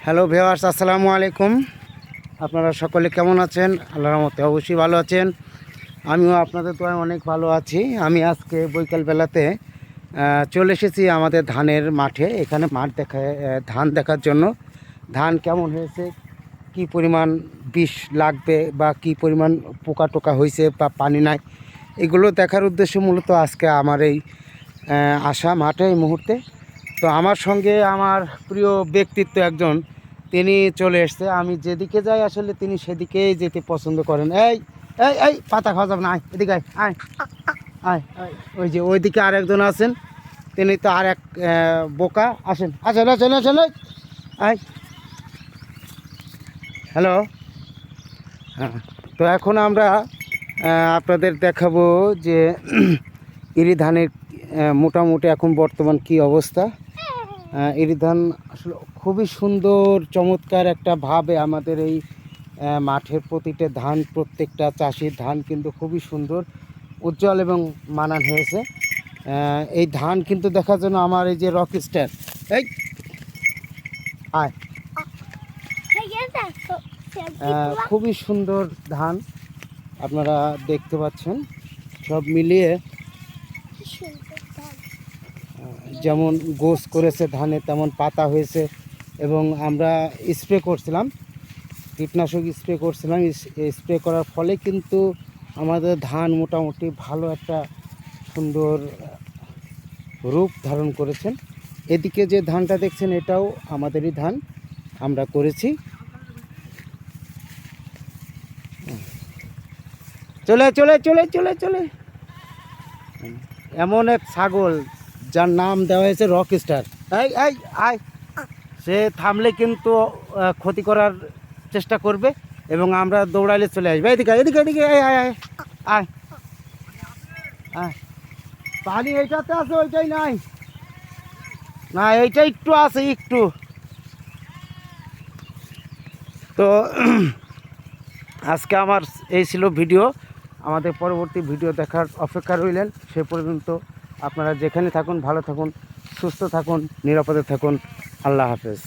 Hello viewers, আসসালামু আলাইকুম। আপনারা সকলে কেমন আছেন? আল্লাহর রহমতে অবশ্যই ভালো আছেন। আমিও আপনাদের তো অনেক ভালো আছি। আমি আজকে বিকালবেলাতে চলে এসেছি আমাদের ধানের মাঠে। এখানে মাঠ ধান দেখার জন্য। ধান কেমন হয়েছে, কি পরিমাণ বিষ লাগবে বা কি পরিমাণ পোকা টোকা হয়েছে বা পানি নাই, এগুলো দেখার উদ্দেশ্যে মূলত আজকে আমার এই আসা মাঠে এই মুহূর্তে। তো আমার সঙ্গে আমার প্রিয় ব্যক্তিত্ব একজন, তিনি চলে এসছে। আমি যেদিকে যাই আসলে তিনি সেদিকেই যেতে পছন্দ করেন। এই এই এই পাতা খাওয়া যাবে না, আয় এদিকে আয় আয় আয় আয়। ওই যে ওইদিকে আর একজন আছেন, তিনি তো আর এক বোকা। আসেন আসেন আসেন আসেন আয়। হ্যালো। হ্যাঁ, তো এখন আমরা আপনাদের দেখাবো যে ইরি ধানের মোটামুটি এখন বর্তমান কি অবস্থা। ইরি ধান আসলে খুবই সুন্দর চমৎকার একটা ভাবে আমাদের এই মাঠের প্রতিটা ধান, প্রত্যেকটা চাষির ধান কিন্তু খুবই সুন্দর, উজ্জ্বল এবং মানান হয়েছে। এই ধান কিন্তু দেখার জন্য আমার এই যে রক স্টার, এই আয়, খুবই সুন্দর ধান আপনারা দেখতে পাচ্ছেন। সব মিলিয়ে যেমন গোছ করেছে ধানে, তেমন পাতা হয়েছে। এবং আমরা স্প্রে করছিলাম, কীটনাশক স্প্রে করছিলাম। স্প্রে করার ফলে কিন্তু আমাদের ধান মোটামুটি ভালো একটা সুন্দর রূপ ধারণ করেছেন। এদিকে যে ধানটা দেখছেন এটাও আমাদেরই ধান, আমরা করেছি। চলে চলে চলে চলে চলে এমন এক ছাগল যার নাম দেওয়া হয়েছে রক স্টার। এই এই আয়, সে থামলে কিন্তু ক্ষতি করার চেষ্টা করবে এবং আমরা দৌড়াইলে চলে আসবে। এদিকে এদিকে এদিকে আয় আয় আয় আয় আয়। পানি এইটাতে আছে, ওইটাই নাই, না এইটা একটু আছে একটু। তো আজকে আমার এই ছিল ভিডিও। আমাদের পরবর্তী ভিডিও দেখার অপেক্ষা রইলেন। সে পর্যন্ত আপনারা যেখানে থাকুন ভালো থাকুন, সুস্থ থাকুন, নিরাপদে থাকুন। আল্লাহ হাফেজ।